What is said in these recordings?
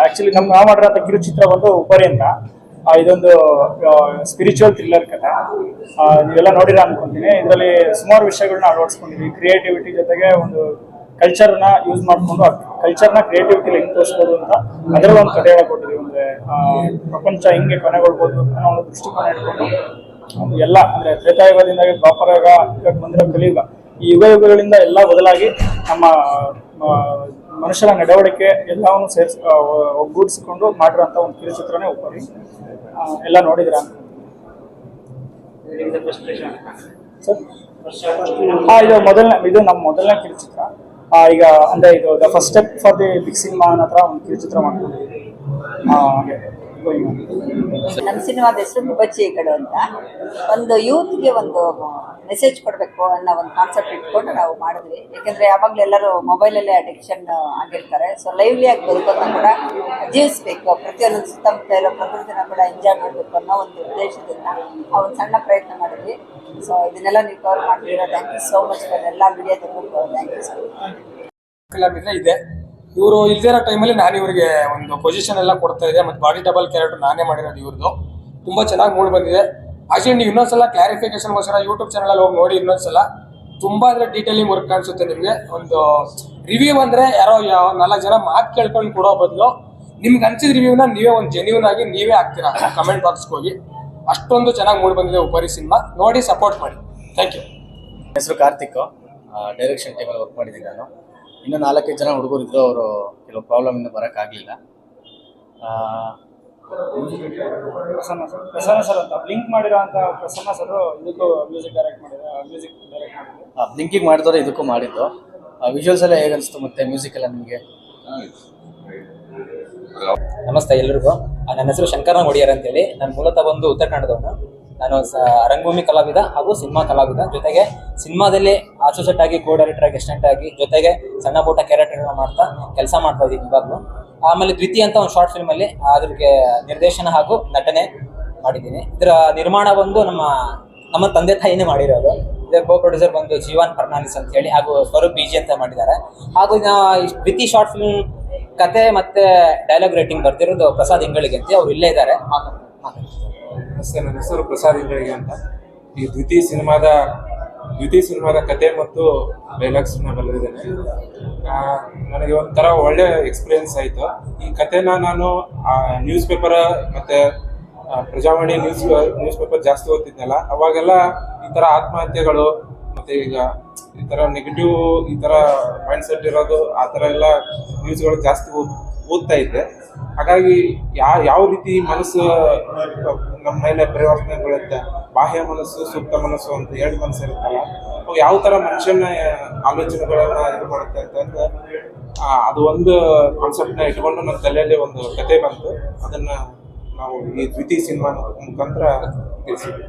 Actually ನಾವು ಮಾಡಿರೋಂಥ ಕಿರುಚಿತ್ರ ಬಂದು ಉಪರಿ ಅಂತ. ಇದೊಂದು ಸ್ಪಿರಿಚುವಲ್ ಥ್ರಿಲ್ಲರ್ ಕಥೆ. ನೀವೆಲ್ಲ ನೋಡಿರ ಅನ್ಕೊಂತೀನಿ. ಇದರಲ್ಲಿ ಸುಮಾರು ವಿಷಯಗಳನ್ನ ಅಳವಡಿಸ್ಕೊಂಡಿದ್ವಿ. ಕ್ರಿಯೇಟಿವಿಟಿ ಜೊತೆಗೆ ಒಂದು ಕಲ್ಚರ್ನ ಯೂಸ್ ಮಾಡಿಕೊಂಡು ಕಲ್ಚರ್ನ ಕ್ರಿಯೇಟಿವಿಟಿ ಹೆಂಗೆ ತೋರಿಸ್ಬೋದು ಅಂತ ಅದರ ಒಂದು ಕಥೆ ಹೇಳಿಕೊಟ್ಟಿದ್ವಿ. ಅಂದರೆ ಪ್ರಪಂಚ ಹಿಂಗೆ ಕೊನೆಗೊಳ್ಬೋದು ಅನ್ನೋ ಒಂದು ದೃಷ್ಟಿಕೋನ ಇಟ್ಕೊಂಡು ಎಲ್ಲ ಅಂದರೆ ತ್ರೇತಾಯುಗದಿಂದ ದ್ವಾಪರಯುಗ ಇವಾಗ ಬಂದಿರೋ ಕಲಿಯುಗ, ಈ ಯುಗಗಳಿಂದ ಎಲ್ಲ ಬದಲಾಗಿ ನಮ್ಮ ಮನುಷ್ಯರ ನಡವಳಿಕೆ ಎಲ್ಲವನ್ನು ಒಗ್ಗೂಡಿಸಿಕೊಂಡು ಮಾಡಿರೋಂಥ ಒಂದು ಕಿರುಚಿತ್ರನೇ ಉಪರಿ. ಎಲ್ಲ ನೋಡಿದ್ರ ಸರ್? ಇದು ನಮ್ಮ ಮೊದಲನೇ ಕಿರುಚಿತ್ರ. ಈಗ ಅಂದರೆ ಇದು the first step for the big cinema ಅನ್ನೋ ಹತ್ರ ಒಂದು ಕಿರುಚಿತ್ರ ಮಾಡ್ಕೊಂಡಿದ್ದೀವಿ. ಹಾಗೆ ನಮ್ಮ ಸಿನಿಮಾದ ಹೆಸರು ಮುಬಚ್ಚಿಗಳು ಅಂತ. ಒಂದು ಯೂತ್ಗೆ ಒಂದು ಮೆಸೇಜ್ ಕೊಡಬೇಕು ಅನ್ನೋ ಒಂದು ಕಾನ್ಸೆಪ್ಟ್ ಇಟ್ಕೊಂಡು ನಾವು ಮಾಡಿದ್ವಿ. ಯಾಕೆಂದರೆ ಯಾವಾಗಲೂ ಎಲ್ಲರೂ ಮೊಬೈಲಲ್ಲೇ ಅಡಿಕ್ಷನ್ ಆಗಿರ್ತಾರೆ. ಸೊ ಲೈವ್ಲಿ ಆಗಿ ಬದುಕೋದನ್ನ ಕೂಡ ಜೀವಿಸಬೇಕು, ಪ್ರತಿಯೊಂದು ಸುತ್ತಮುತ್ತ ಇರೋ ಪ್ರಕೃತಿನ ಕೂಡ ಎಂಜಾಯ್ ಮಾಡಬೇಕು ಅನ್ನೋ ಒಂದು ಉದ್ದೇಶದಿಂದ ಆ ಒಂದು ಸಣ್ಣ ಪ್ರಯತ್ನ ಮಾಡಿದ್ವಿ. ಸೊ ಇದನ್ನೆಲ್ಲ ನೀವು ಕವರ್ ಮಾಡ್ತೀರಾ. Thank you so much for ಎಲ್ಲ ಮೀಡಿಯಾ ತಗೊಂಡು. Thank you so much. ಇದೆ ಇವರು ಇಲ್ದಿರೋ ಟೈಮಲ್ಲಿ ನಾನು ಇವರಿಗೆ ಒಂದು ಪೊಸಿಷನ್ ಎಲ್ಲ ಕೊಡ್ತಾ ಇದೆ. ಮತ್ತು ಬಾಡಿ ಡಬಲ್ ಕ್ಯಾರೆಕ್ಟರ್ ನಾನೇ ಮಾಡಿರೋದು ಇವ್ರದ್ದು. ತುಂಬ ಚೆನ್ನಾಗಿ ಮೂಡಿ ಬಂದಿದೆ. ಆಕ್ಚುಲಿ ನೀವು ಇನ್ನೊಂದ್ಸಲ ಕ್ಲಾರಿಫಿಕೇಶನ್ಗೋಸ್ಕರ ಯೂಟ್ಯೂಬ್ ಚಾನಲ್ ಹೋಗಿ ನೋಡಿ ಇನ್ನೊಂದ್ಸಲ. ತುಂಬ ಅಂದರೆ ಡೀಟೇಲಿಂಗ್ ವರ್ಕ್ ಕಾಣಿಸುತ್ತೆ ನಿಮಗೆ. ಒಂದು ರಿವ್ಯೂ ಅಂದರೆ ಯಾರೋ 4 ಜನ ಮಾತು ಕೇಳ್ಕೊಂಡು ಕೊಡೋ ಬದಲು ನಿಮ್ಗೆ ಅನ್ಸಿದ ರಿವ್ಯೂನ ನೀವೇ ಒಂದು ಜೆನ್ಯೂನ್ ಆಗಿ ನೀವೇ ಹಾಕ್ತೀರಾ ಕಮೆಂಟ್ ಬಾಕ್ಸ್ಗೆ ಹೋಗಿ. ಅಷ್ಟೊಂದು ಚೆನ್ನಾಗಿ ಮೂಡಿ ಬಂದಿದೆ ಉಪರಿ ಸಿನಿಮಾ. ನೋಡಿ ಸಪೋರ್ಟ್ ಮಾಡಿ. Thank you. ಹೆಸರು ಕಾರ್ತಿಕ್. ಡೈರೆಕ್ಷನ್ ಟೀಮಲ್ಲಿ ವರ್ಕ್ ಮಾಡಿದ್ದೀನಿ ನಾನು. ಇನ್ನೂ 4-5 ಜನ ಹುಡುಗರಿದ್ರು. ಅವರು ಕೆಲವು ಪ್ರಾಬ್ಲಮಿಂದ ಬರೋಕ್ಕಾಗಲಿಲ್ಲ. ಪ್ರಸನ್ನ ಸರ್ ಅಂತ ಬ್ಲಿಂಕ್ ಮಾಡಿರೋ ಅಂತ ಪ್ರಸನ್ನ ಸರ್ ಇದಕ್ಕೂ ಮ್ಯೂಸಿಕ್ ಡೈರೆಕ್ಟ್ ಮಾಡಿದ್ರು. ಬ್ಲಿಂಕಿಂಗ್ ಮಾಡಿದವರು ಇದಕ್ಕೂ ಮಾಡಿದ್ದು. ವಿಜುವಲ್ಸ್ ಎಲ್ಲ ಹೇಗೆ ಅನಿಸ್ತು ಮತ್ತು ಮ್ಯೂಸಿಕ್ ಎಲ್ಲ ನಿಮಗೆ? ನಮಸ್ತೆ ಎಲ್ರಿಗೂ. ನನ್ನ ಹೆಸರು ಶಂಕರ ಒಡಿಯರ್ ಅಂತೇಳಿ. ನಾನು ಮೂಲತಃ ಬಂದು ಉತ್ತರ ಕನ್ನಡದವನು. ನಾನು ರಂಗಭೂಮಿ ಕಲಾವಿದ ಹಾಗೂ ಸಿನಿಮಾ ಕಲಾವಿದ. ಜೊತೆಗೆ ಸಿನಿಮಾದಲ್ಲಿ ಅಸೋಸಿಯೇಟ್ ಆಗಿ, ಕೋ ಡೈರೆಕ್ಟರ್ ಆಗಿ, ಅಸಿಸ್ಟೆಂಟ್ ಆಗಿ, ಜೊತೆಗೆ ಸಣ್ಣ ಪುಟ್ಟ ಕ್ಯಾರೆಕ್ಟರ್ಗಳನ್ನ ಮಾಡ್ತಾ ಕೆಲಸ ಮಾಡ್ತಾ ಇದ್ದೀನಿ ಇವಾಗಲೂ. ಆಮೇಲೆ ದ್ವಿತೀಯ ಅಂತ ಒಂದು ಶಾರ್ಟ್ ಫಿಲ್ಮಲ್ಲಿ ಅದ್ರಿಗೆ ನಿರ್ದೇಶನ ಹಾಗೂ ನಟನೆ ಮಾಡಿದ್ದೀನಿ. ಇದರ ನಿರ್ಮಾಣ ಬಂದು ನಮ್ಮ ತಂದೆ ತಾಯಿನೇ ಮಾಡಿರೋದು. ಇದರ ಕೋ ಪ್ರೊಡ್ಯೂಸರ್ ಬಂದು ಜೀವನ್ ಫರ್ನಾಂಡಿಸ್ ಅಂತ ಹೇಳಿ, ಹಾಗೂ ಸ್ವರೂಪ್ ಬಿಜಿ ಅಂತ ಮಾಡಿದ್ದಾರೆ. ಹಾಗೂ ದ್ವಿತೀಯ ಶಾರ್ಟ್ ಫಿಲ್ಮ್ ಕತೆ ಮತ್ತೆ ಡೈಲಾಗ್ ರೈಟಿಂಗ್ ಬರ್ತಿರೋದು ಪ್ರಸಾದ್ ಇಂಗಳಿಗೆ ಅಂತ. ಅವ್ರು ಇಲ್ಲೇ ಇದ್ದಾರೆ. ನಮಸ್ತೆ, ನನ್ನ ಹೆಸರು ಪ್ರಸಾದ್ ಇಂಗಳಿಗೆ ಅಂತ. ಈ ದ್ವಿತೀಯ ಸಿನಿಮಾದ ಕತೆ ಮತ್ತು ಡೈಲಾಗ್ಸ್ನ ಬರೆದಿದ್ದೇನೆ. ನನಗೆ ಒಂಥರ ಒಳ್ಳೆ ಎಕ್ಸ್ಪೀರಿಯನ್ಸ್ ಆಯಿತು. ಈ ಕತೆನ ನಾನು ನ್ಯೂಸ್ ಪೇಪರ್ ಮತ್ತು ಪ್ರಜಾವಾಣಿ ನ್ಯೂಸ್ ಪೇಪರ್ ಜಾಸ್ತಿ ಓದ್ತಿದ್ನಲ್ಲ, ಅವಾಗೆಲ್ಲ ಈ ಥರ ಆತ್ಮಹತ್ಯೆಗಳು ಮತ್ತು ಈಗ ಈ ಥರ ನೆಗೆಟಿವ್ ಈ ಥರ ಮೈಂಡ್ಸೆಟ್ ಇರೋದು ಆ ಥರ ಎಲ್ಲ ನ್ಯೂಸ್ಗಳು ಜಾಸ್ತಿ ಓದ್ತಾ ಇದ್ದೆ. ಹಾಗಾಗಿ ಯಾವ ರೀತಿ ಮನಸ್ಸು ನಮ್ಮ ಮೇಲೆ ಪರಿವರ್ತನೆಗೊಳ್ಳುತ್ತೆ, ಬಾಹ್ಯ ಮನಸ್ಸು, ಸೂಕ್ತ ಮನಸ್ಸು ಅಂತ 2 ಮನಸ್ಸು ಇರುತ್ತಲ್ಲ, ಅವು ಯಾವ ಥರ ಮನುಷ್ಯನ ಆಲೋಚನೆಗಳನ್ನ ಇದು ಮಾಡುತ್ತೆ ಅಂತಂದ್ರೆ ಅದು ಒಂದು ಕಾನ್ಸೆಪ್ಟ್ನ ಇಟ್ಕೊಂಡು ನನ್ನ ತಲೆಯಲ್ಲಿ ಒಂದು ಕತೆ ಬಂತು. ಅದನ್ನ ನಾವು ಈ ದ್ವಿತೀಯ ಸಿನಿಮಾ ಮುಖಾಂತರ ತಿಳಿಸಿದ್ವಿ.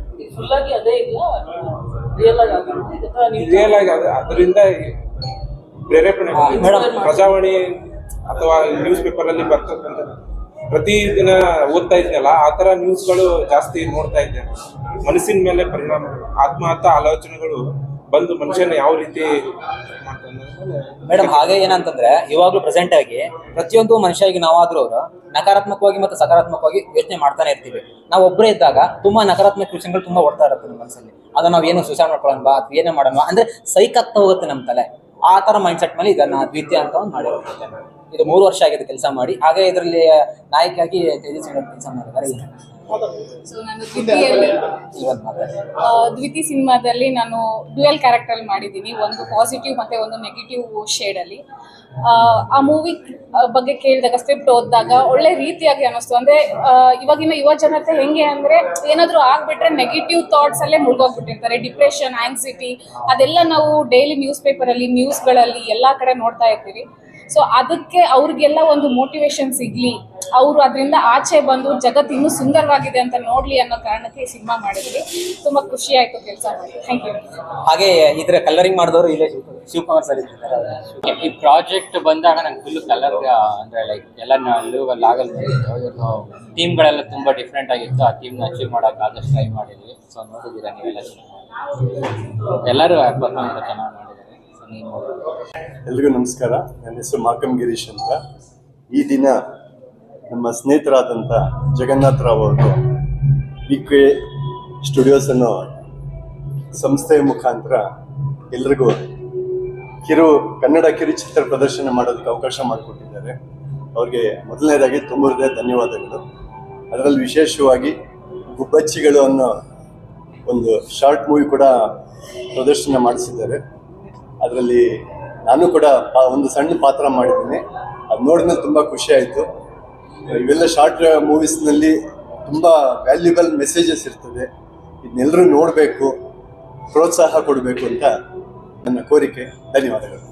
ರಿಯಲ್ ಆಗಿ ಅದರಿಂದ ಪ್ರೇರೇಪಣೆ ಪ್ರಜಾವಾಣಿ ಅಥವಾ ನ್ಯೂಸ್ ಪೇಪರ್ ಅಲ್ಲಿ ಬರ್ತಕ್ಕಂಥ ಪ್ರತಿದಿನ ಓದ್ತಾ ಇದ್ನಲ್ಲ, ಆ ತರ ನ್ಯೂಸ್ಗಳು ಜಾಸ್ತಿ ನೋಡ್ತಾ ಇದ್ದೆ. ಮನಸ್ಸಿನ ಮೇಲೆ ಪರಿಣಾಮ, ಆತ್ಮಹತ್ಯಾ ಆಲೋಚನೆಗಳು ಬಂದು ಮನುಷ್ಯನ ಯಾವ ರೀತಿ ಮೇಡಮ್. ಹಾಗೆ ಏನಂತಂದ್ರೆ ಇವಾಗ್ಲೂ ಪ್ರೆಸೆಂಟ್ ಆಗಿ ಪ್ರತಿಯೊಂದು ಮನುಷ್ಯರಿಗೆ ನಾವಾದ್ರೂ ನಕಾರಾತ್ಮಕವಾಗಿ ಮತ್ತು ಸಕಾರಾತ್ಮಕವಾಗಿ ಯೋಚನೆ ಮಾಡ್ತಾನೆ ಇರ್ತೀವಿ. ನಾವು ಒಬ್ಬರೇ ಇದ್ದಾಗ ತುಂಬಾ ನಕಾರಾತ್ಮಕ ವಿಷಯಗಳು ತುಂಬಾ ಓಡ್ತಾ ಇರುತ್ತೆ ನಮ್ಮ ಮನಸ್ಸಲ್ಲಿ. ಅದನ್ನ ನಾವು ಏನು ಸೂಸೈಡ್ ಮಾಡ್ಕೊಳ್ಳೋಣ ಅಥವಾ ಏನೇ ಮಾಡೋಣ ಅಂದ್ರೆ ಸೈಕ್ ಆಗ್ತಾ ಹೋಗುತ್ತೆ ನಮ್ಮ ತಲೆ. ಆ ತರ ಮೈಂಡ್ ಸೆಟ್ ಮೇಲೆ ಇದನ್ನ ದ್ವಿತೀಯ ಅಂತ ಒಂದು ಮಾಡಿರುತ್ತೆ. ಇದು 3 ವರ್ಷ ಆಗಿದೆ ಕೆಲಸ ಮಾಡಿ. ಹಾಗೆ ಇದರಲ್ಲಿ ನಾಯಕಿಯಾಗಿ ತೇಜಸ್ವಿ ಕೆಲಸ ಮಾಡಿದ್ದಾರೆ. ಸೊ ನಾನು ದ್ವಿತೀಯ ಸಿನಿಮಾದಲ್ಲಿ ನಾನು ಡ್ಯುಯಲ್ ಕ್ಯಾರೆಕ್ಟರ್ ಮಾಡಿದ್ದೀನಿ. ಒಂದು ಪಾಸಿಟಿವ್ ಮತ್ತೆ ಒಂದು ನೆಗೆಟಿವ್ ಶೇಡಲ್ಲಿ. ಆ ಮೂವಿ ಬಗ್ಗೆ ಕೇಳಿದಾಗ, ಸ್ಕ್ರಿಪ್ಟ್ ಓದಿದಾಗ ಒಳ್ಳೆ ರೀತಿಯಾಗಿ ಅನ್ನಿಸ್ತು. ಅಂದರೆ ಇವಾಗಿನ ಯುವ ಜನತೆ ಹೆಂಗೆ ಅಂದರೆ ಏನಾದರೂ ಆಗಿಬಿಟ್ರೆ ನೆಗೆಟಿವ್ ಥಾಟ್ಸ್ ಅಲ್ಲೇ ಮುಳುಗೋಗ್ಬಿಟ್ಟಿರ್ತಾರೆ. ಡಿಪ್ರೆಷನ್, ಆಂಗ್ಸಿಟಿ ಅದೆಲ್ಲ ನಾವು ಡೈಲಿ ನ್ಯೂಸ್ ಪೇಪರಲ್ಲಿ, ನ್ಯೂಸ್ಗಳಲ್ಲಿ ಎಲ್ಲ ಕಡೆ ನೋಡ್ತಾ ಇರ್ತೀವಿ. ಸೊ ಅದಕ್ಕೆ ಅವ್ರಿಗೆಲ್ಲ ಒಂದು ಮೋಟಿವೇಶನ್ ಸಿಗಲಿ, ಅವರು ಅದರಿಂದ ಆಚೆ ಬಂದು ಜಗತ್ತು ಇನ್ನೂ ಸುಂದರವಾಗಿದೆ ಅಂತ ನೋಡಲಿ ಅನ್ನೋ ಕಾರಣಕ್ಕೆ ಈ ಸಿನಿಮಾ ಮಾಡಿದ್ವಿ. ತುಂಬ ಖುಷಿ ಆಯಿತು ಕೆಲಸ ಮಾಡಿ. Thank you. ಹಾಗೆ ಇದರ ಕಲರಿಂಗ್ ಮಾಡಿದವರು ಇಲ್ಲೇ ಶಿವಕುಮಾರ್ ಸರ್ ಇದ್ದಾರೆ. ಈ ಪ್ರಾಜೆಕ್ಟ್ ಬಂದಾಗ ನಂಗೆ ಫುಲ್ ಕಲರ್ ಅಂದರೆ ಲೈಕ್ ಎಲ್ಲ ಆಗಲ್ ಥೀಮ್ಗಳೆಲ್ಲ ತುಂಬ ಡಿಫ್ರೆಂಟ್ ಆಗಿತ್ತು. ಆ ಥೀಮ್ನ ಅಚೀವ್ ಮಾಡೋಕೆ ಆದಷ್ಟು ಟ್ರೈ ಮಾಡಿದ್ವಿ. ಸೊ ನೋಡಿದ್ದೀರಾ ನೀವೆಲ್ಲ ಎಲ್ಲರೂ ಪರ್ಫಾರ್ಮೆನ್ಸ್ ಚೆನ್ನಾಗಿ ಮಾಡಿದ್ದಾರೆ. ಎಲ್ರಿಗೂ ನಮಸ್ಕಾರ. ನನ್ನ ಹೆಸರು ಮಾಕಮ್ ಗಿರೀಶ್ ಅಂತ. ಈ ದಿನ ನಮ್ಮ ಸ್ನೇಹಿತರಾದಂಥ ಜಗನ್ನಾಥ ರಾವ್ ಅವರು VK ಸ್ಟುಡಿಯೋಸನ್ನು ಸಂಸ್ಥೆಯ ಮುಖಾಂತರ ಎಲ್ರಿಗೂ ಕನ್ನಡ ಕಿರುಚಿತ್ರ ಪ್ರದರ್ಶನ ಮಾಡೋದಕ್ಕೆ ಅವಕಾಶ ಮಾಡಿಕೊಟ್ಟಿದ್ದಾರೆ. ಅವ್ರಿಗೆ ಮೊದಲನೇದಾಗಿ ತುಂಬ ಧನ್ಯವಾದಗಳು. ಅದರಲ್ಲಿ ವಿಶೇಷವಾಗಿ ಗುಬ್ಬಚ್ಚಿಗಳು ಅನ್ನೋ ಒಂದು ಶಾರ್ಟ್ ಮೂವಿ ಕೂಡ ಪ್ರದರ್ಶನ ಮಾಡಿಸಿದ್ದಾರೆ. ಅದರಲ್ಲಿ ನಾನು ಕೂಡ ಒಂದು ಸಣ್ಣ ಪಾತ್ರ ಮಾಡಿದ್ದೀನಿ. ಅದು ನೋಡಿದ್ಮೇಲೆ ತುಂಬ ಖುಷಿ ಆಯಿತು. ಇವೆಲ್ಲ ಶಾರ್ಟ್ ಮೂವೀಸ್ನಲ್ಲಿ ತುಂಬ ವ್ಯಾಲ್ಯೂಬಲ್ ಮೆಸೇಜಸ್ ಇರ್ತದೆ. ಇದನ್ನೆಲ್ಲರೂ ನೋಡಬೇಕು, ಪ್ರೋತ್ಸಾಹ ಕೊಡಬೇಕು ಅಂತ ನನ್ನ ಕೋರಿಕೆ. ಧನ್ಯವಾದಗಳು.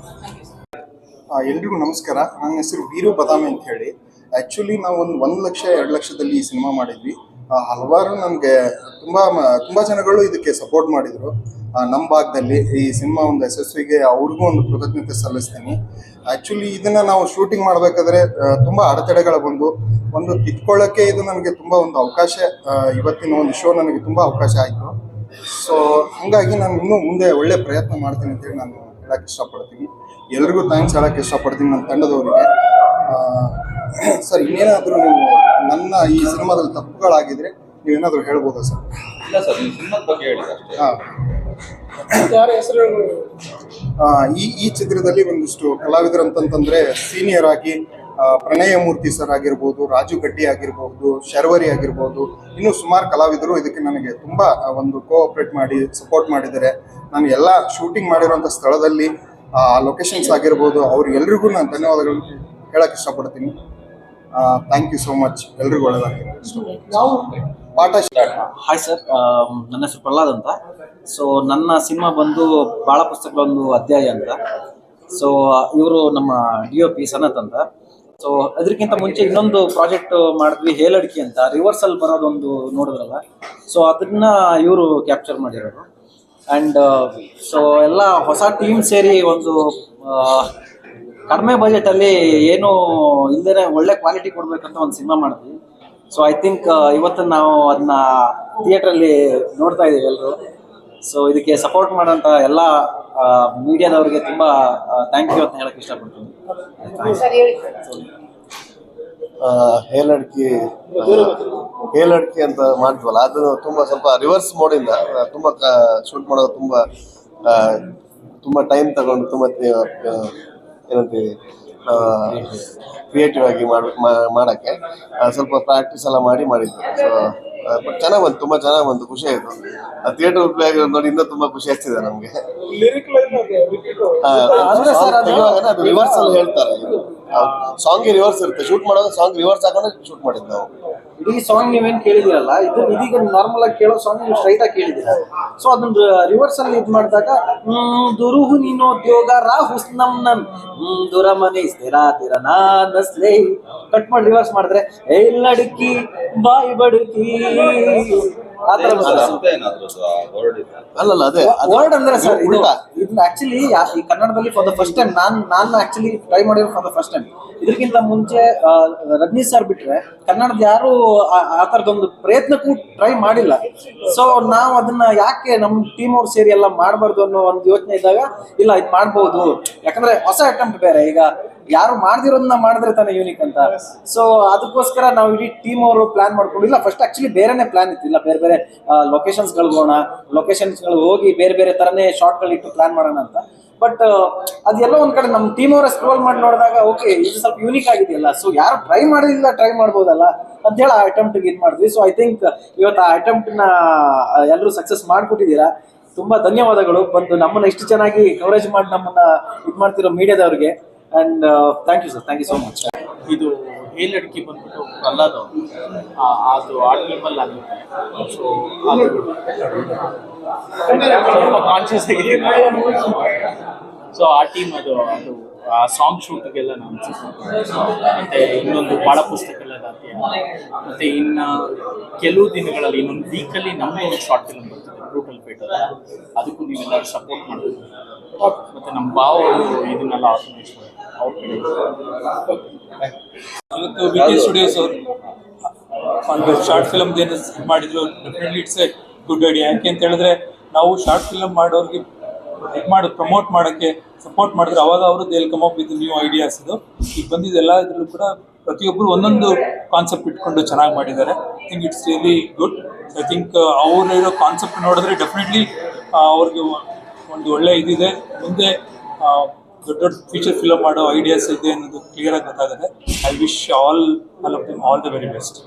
ಎಲ್ರಿಗೂ ನಮಸ್ಕಾರ. ನನ್ನ ಹೆಸರು ವೀರು ಬದಾಮಿ ಅಂತ ಹೇಳಿ. ಆ್ಯಕ್ಚುಲಿ ನಾವು ಒಂದು 1 ಲಕ್ಷ 2 ಲಕ್ಷದಲ್ಲಿ ಈ ಸಿನಿಮಾ ಮಾಡಿದ್ವಿ. ಹಲವಾರು ನಮಗೆ ತುಂಬ ಜನಗಳು ಇದಕ್ಕೆ ಸಪೋರ್ಟ್ ಮಾಡಿದರು. ನಮ್ಮ ಭಾಗದಲ್ಲಿ ಈ ಸಿನಿಮಾ ಒಂದು ಯಶಸ್ವಿಗೆ ಅವ್ರಿಗೂ ಒಂದು ಕೃತಜ್ಞತೆ ಸಲ್ಲಿಸ್ತೀನಿ. ಆ್ಯಕ್ಚುಲಿ ಇದನ್ನು ನಾವು ಶೂಟಿಂಗ್ ಮಾಡಬೇಕಾದ್ರೆ ತುಂಬ ಅಡೆತಡೆಗಳು ಬಂದು ಒಂದು ತಿದ್ಕೊಳ್ಳೋಕ್ಕೆ ಇದು ನನಗೆ ತುಂಬ ಒಂದು ಅವಕಾಶ, ಇವತ್ತಿನ ಒಂದು ಶೋ ನನಗೆ ತುಂಬ ಅವಕಾಶ ಆಯಿತು. ಸೊ ಹಾಗಾಗಿ ನಾನು ಇನ್ನೂ ಮುಂದೆ ಒಳ್ಳೆ ಪ್ರಯತ್ನ ಮಾಡ್ತೀನಿ ಅಂತೇಳಿ ನಾನು ಹೇಳೋಕ್ಕೆ ಇಷ್ಟಪಡ್ತೀನಿ. ಎಲ್ರಿಗೂ ಥ್ಯಾಂಕ್ಸ್ ಹೇಳೋಕ್ಕೆ ಇಷ್ಟಪಡ್ತೀನಿ ನನ್ನ ತಂಡದವರಿಗೆ. ಸರ್, ಇನ್ನೇನಾದರೂ ನೀವು ನನ್ನ ಈ ಸಿನಿಮಾದಲ್ಲಿ ತಪ್ಪುಗಳಾಗಿದ್ರೆ ನೀವೇನಾದರೂ ಹೇಳ್ಬೋದಾ ಸರ್? ಇಲ್ಲ ಸರ್, ನೀವು ಸಿನಿಮಾದ ಬಗ್ಗೆ ಹೇಳಿ ಅಷ್ಟೇ. ಹಾಂ, ಈ ಚಿತ್ರದಲ್ಲಿ ಒಂದಿಷ್ಟು ಕಲಾವಿದರು ಅಂತಂತಂದರೆ ಸೀನಿಯರ್ ಆಗಿ ಪ್ರಣಯ ಮೂರ್ತಿ ಸರ್ ಆಗಿರ್ಬೋದು, ರಾಜು ಗಡ್ಡಿ ಆಗಿರ್ಬೋದು, ಶರ್ವರಿ ಆಗಿರ್ಬೋದು, ಇನ್ನೂ ಸುಮಾರು ಕಲಾವಿದರು ಇದಕ್ಕೆ ನನಗೆ ತುಂಬ ಒಂದು ಕೋಆಪ್ರೇಟ್ ಮಾಡಿ ಸಪೋರ್ಟ್ ಮಾಡಿದ್ದಾರೆ. ನಾನು ಎಲ್ಲ ಶೂಟಿಂಗ್ ಮಾಡಿರೋಂಥ ಸ್ಥಳದಲ್ಲಿ ಲೊಕೇಶನ್ಸ್ ಆಗಿರ್ಬೋದು, ಅವ್ರಿಗೆಲ್ರಿಗೂ ನಾನು ಧನ್ಯವಾದಗಳು ಹೇಳಕ್ಕೆ ಇಷ್ಟಪಡ್ತೀನಿ. Thank you so much. ಎಲ್ರಿಗೂ ಒಳ್ಳೆಯದಾಗಿದೆ. ಪಾಠ ಸ್ಟಾರ್ಟ್. ಹಾಯ್ ಸರ್, ನನ್ನ ಹೆಸರು ಪ್ರಹ್ಲಾದ್ ಅಂತ. ಸೊ ನನ್ನ ಸಿನಿಮಾ ಬಂದು ಬಾಳ ಪುಸ್ತಕಗಳ ಒಂದು ಅಧ್ಯಾಯ ಅಂತ. ಸೊ ಇವರು ನಮ್ಮ DOP ಸನತ್ ಅಂತ. ಸೊ ಅದಕ್ಕಿಂತ ಮುಂಚೆ ಇನ್ನೊಂದು ಪ್ರಾಜೆಕ್ಟ್ ಮಾಡಿದ್ವಿ, ಹೇಲಡಿಕೆ ಅಂತ, ರಿವರ್ಸಲ್ ಬರೋದೊಂದು ನೋಡಿದ್ರಲ್ಲ. ಸೊ ಅದನ್ನ ಇವರು ಕ್ಯಾಪ್ಚರ್ ಮಾಡಿರೋರು. ಆ್ಯಂಡ್ ಸೊ ಎಲ್ಲ ಹೊಸ ಟೀಮ್ ಸೇರಿ ಒಂದು ಕಡಿಮೆ ಬಜೆಟಲ್ಲಿ ಏನು ಇಲ್ಲದೇ ಒಳ್ಳೆ ಕ್ವಾಲಿಟಿ ಕೊಡಬೇಕಂತ ಒಂದು ಸಿನಿಮಾ ಮಾಡಿದ್ವಿ. ಸೊ ಐ ಥಿಂಕ್ ಇವತ್ತು ನಾವು ಅದನ್ನ ಥಿಯೇಟ್ರಲ್ಲಿ ನೋಡ್ತಾ ಇದ್ದೀವಿ ಎಲ್ಲರೂ. ಸೊ ಇದಕ್ಕೆ ಸಪೋರ್ಟ್ ಮಾಡೋಂಥ ಎಲ್ಲ ಮೀಡಿಯಾದವ್ರಿಗೆ ತುಂಬ ಥ್ಯಾಂಕ್ ಯು ಅಂತ ಹೇಳಕ್ಕೆ ಇಷ್ಟಪಡ್ತೀನಿ. ಹೇಲಡ್ಕಿ ಅಂತ ಮಾಡಿದ್ವಲ್ಲ, ಅದು ತುಂಬ ಸ್ವಲ್ಪ ರಿವರ್ಸ್ ಮೋಡಿಂದ ತುಂಬ ಶೂಟ್ ಮಾಡೋದು ತುಂಬ ಟೈಮ್ ತಗೊಂಡು ತುಂಬ ಏನಂತೀವಿ ಕ್ರಿಯೇಟಿವ್ ಆಗಿ ಮಾಡೋಕ್ಕೆ ಸ್ವಲ್ಪ ಪ್ರಾಕ್ಟೀಸ್ ಎಲ್ಲ ಮಾಡಿದ್ವಿ. ಸೊ ಬಟ್ ಚೆನ್ನಾಗಿ ಬಂತು, ತುಂಬ ಚೆನ್ನಾಗಿ ಬಂತು, ಖುಷಿ ಆಯಿತು. ಥಿಯೇಟರ್ ಪ್ಲೇ ಆಗಿರೋದು ನೋಡಿ ಇನ್ನೂ ತುಂಬ ಖುಷಿ ಆಗ್ತಿದೆ ನಮಗೆ. ಅದು ರಿವರ್ಸ್ ಅಲ್ಲಿ ಹೇಳ್ತಾರೆ, ಸಾಂಗ್ ರಿವರ್ಸ್ ಇರುತ್ತೆ. ಶೂಟ್ ಮಾಡೋದು ಸಾಂಗ್ ರಿವರ್ಸ್ ಹಾಕೊಂಡು ಶೂಟ್ ಮಾಡಿದ್ದು ನಾವು. ಇಡೀ ಸಾಂಗ್ ನೀವೇನು ಕೇಳಿದಿರಲ್ಲ, ಇದೀಗ ನಾರ್ಮಲ್ ಆಗಿ ಕೇಳೋ ಸಾಂಗ್ ನೀವು ಸ್ಟ್ರೈಟ್ ಆಗಿ ಕೇಳಿದ್ದೀರ. ಸೊ ಅದನ್ನ ರಿವರ್ಸ್ ಅಲ್ಲಿ ಇದು ಮಾಡಿದಾಗ ದುರುಹು ನೀನೋದ್ಯೋಗ ರಾಹುಸ್ ನಮ್ ದುರ ಮನೆ ನಸ್ಲೆ ಕಟ್ ಮಾಡಿ ರಿವರ್ಸ್ ಮಾಡಿದ್ರೆ ಎಲ್ಲಡಿಕ್ಕಿ ಬಾಯಿ ಬಡುಕಿ ಅಲ್ಲಲ್ಲ ಅದೇ ವರ್ಡ್ ಅಂದ್ರೆ ಸರ್ ಇದನ್ನ ಆಕ್ಚುಲಿ ಈ ಕನ್ನಡದಲ್ಲಿ ಫಾರ್ ದ ಫಸ್ಟ್ ಟೈಮ್ ನಾನು ಆಕ್ಚುಲಿ ಟ್ರೈ ಮಾಡಿರೋ ಫಾರ್ ದ ಫಸ್ಟ್ ಟೈಮ್. ಇದಕ್ಕಿಂತ ಮುಂಚೆ ರಜನೀಶ್ ಸರ್ ಬಿಟ್ರೆ ಕನ್ನಡದ ಯಾರು ಆ ಥರದೊಂದು ಪ್ರಯತ್ನಕ್ಕೂ ಟ್ರೈ ಮಾಡಿಲ್ಲ. ಸೊ ನಾವು ಅದನ್ನ ಯಾಕೆ ನಮ್ಮ ಟೀಮ್ ಅವ್ರು ಸೇರಿ ಎಲ್ಲ ಮಾಡಬಾರ್ದು ಅನ್ನೋ ಒಂದು ಯೋಚನೆ ಇದ್ದಾಗ ಇಲ್ಲ ಇದು ಮಾಡ್ಬೋದು, ಯಾಕಂದ್ರೆ ಹೊಸ ಅಟೆಂಪ್ಟ್ ಬೇರೆ. ಈಗ ಯಾರು ಮಾಡ್ದಿರೋದನ್ನ ಮಾಡಿದ್ರೆ ತಾನೇ ಯೂನಿಕ್ ಅಂತ. ಸೊ ಅದಕ್ಕೋಸ್ಕರ ನಾವು ಇಡೀ ಟೀಮ್ ಅವರು ಪ್ಲಾನ್ ಮಾಡ್ಕೊಂಡಿಲ್ಲ. ಫಸ್ಟ್ ಆಕ್ಚುಲಿ ಬೇರೆನೆ ಪ್ಲಾನ್ ಇತ್ತು, ಇಲ್ಲ ಬೇರೆ ಬೇರೆ ಲೊಕೇಶನ್ಸ್ಗಳು ಹೋಗಿ ಬೇರೆ ಬೇರೆ ತರನೇ ಶಾರ್ಟ್ಗಳು ಇಟ್ಟು ಪ್ಲಾನ್ ಮಾಡೋಣ ಅಂತ. ಬಟ್ ಅದೆಲ್ಲ ಒಂದ್ ಕಡೆ ನಮ್ಮ ಟೀಮ್ ಅವರ ಸ್ಕ್ರೋಲ್ ಮಾಡಿ ನೋಡಿದಾಗ ಓಕೆ ಇದು ಸ್ವಲ್ಪ ಯೂನಿಕ್ ಆಗಿದೆಯಲ್ಲ, ಸೊ ಯಾರು ಟ್ರೈ ಮಾಡಿಲ್ಲ ಟ್ರೈ ಮಾಡ್ಬೋದಲ್ಲ ಅಂತ ಹೇಳಿ ಆ ಅಟೆಂಪ್ಟ್ಗೆ ಇದು ಮಾಡಿದ್ವಿ. ಸೊ ಐ ಥಿಂಕ್ ಇವತ್ತು ಆ ಅಟೆಂಪ್ಟ್ನ ಎಲ್ಲರೂ ಸಕ್ಸಸ್ ಮಾಡಿಕೊಟ್ಟಿದ್ದೀರಾ. ತುಂಬಾ ಧನ್ಯವಾದಗಳು ಬಂದು ನಮ್ಮನ್ನ ಇಷ್ಟು ಚೆನ್ನಾಗಿ ಕವರೇಜ್ ಮಾಡಿ ನಮ್ಮನ್ನ ಇದು ಮಾಡ್ತಿರೋ ಮೀಡಿಯಾದವ್ರಿಗೆ. And thank you sir, thank you so much. ಇದು ಹೇಲಡಿಕೆ ಬಂದ್ಬಿಟ್ಟು ಪ್ರಹ್ಲಾದ್ ಅದು ಆರ್ಟಿಕಲ್ ಆಗುತ್ತೆ. ಸೊ ಅದು ಸ್ವಲ್ಪ ಕಾನ್ಷಿಯಸ್ ಆಗಿದೆ. ಸೊ ಆ ಟೀಮ್ ಅದು ಆ ಸಾಂಗ್ ಶೂಟ್ಗೆಲ್ಲ ನಾನು ಮತ್ತೆ ಇನ್ನೊಂದು ಬಾಳ ಪುಸ್ತಕಗಳ ದಾತಿ ಮತ್ತೆ ಇನ್ನು ಕೆಲವು ದಿನಗಳಲ್ಲಿ ಇನ್ನೊಂದು ವೀಕಲ್ಲಿ ನಮ್ಮದೇ ಒಂದು ಶಾರ್ಟ್ ಫಿಲ್ಮ್ ಬರ್ತದೆ, ಬ್ರೂಟಲ್ ಫೈಟ್ ಅಂತ. ಅದಕ್ಕೂ ನೀವೆಲ್ಲರೂ ಸಪೋರ್ಟ್ ಮಾಡಬೇಕು. ಮತ್ತೆ ನಮ್ಮ ಭಾವ ಇದನ್ನೆಲ್ಲ ಆರ್ಗನೈಸ್ ಮಾಡಿ ಅವ್ರ ಕಡೆ ಇವತ್ತು VK ಸ್ಟುಡಿಯೋಸ್ ಅವರು ಒಂದು ಶಾರ್ಟ್ ಫಿಲಮ್ ಏನು ಮಾಡಿದ್ರು. Definitely it's A good idea. ಯಾಕೆ ಅಂತ ಹೇಳಿದ್ರೆ ನಾವು ಶಾರ್ಟ್ ಫಿಲಮ್ ಮಾಡೋರಿಗೆ ಪ್ರಮೋಟ್ ಮಾಡೋಕ್ಕೆ ಸಪೋರ್ಟ್ ಮಾಡಿದ್ರೆ ಅವಾಗ ಅವರು they will come up with new ideas. ಇದು ಈಗ ಬಂದಿದ್ದೆಲ್ಲ ಇದ್ರಲ್ಲೂ ಕೂಡ ಪ್ರತಿಯೊಬ್ಬರು ಒಂದೊಂದು ಕಾನ್ಸೆಪ್ಟ್ ಇಟ್ಕೊಂಡು ಚೆನ್ನಾಗಿ ಮಾಡಿದ್ದಾರೆ. I think it's really good. I think ಅವರಿರೋ ಕಾನ್ಸೆಪ್ಟ್ ನೋಡಿದ್ರೆ ಡೆಫಿನೆಟ್ಲಿ ಅವ್ರಿಗೆ ಒಂದು ಒಳ್ಳೆ ಇದಿದೆ. ಮುಂದೆ ದೊಡ್ಡ ದೊಡ್ಡ ಫೀಚರ್ ಫಿಲಮ್ ಮಾಡೋ ಐಡಿಯಾಸ್ ಇದೆ ಅನ್ನೋದು ಕ್ಲಿಯರ್ ಆಗಿ ಗೊತ್ತಾಗುತ್ತೆ. I wish all of them all the very best.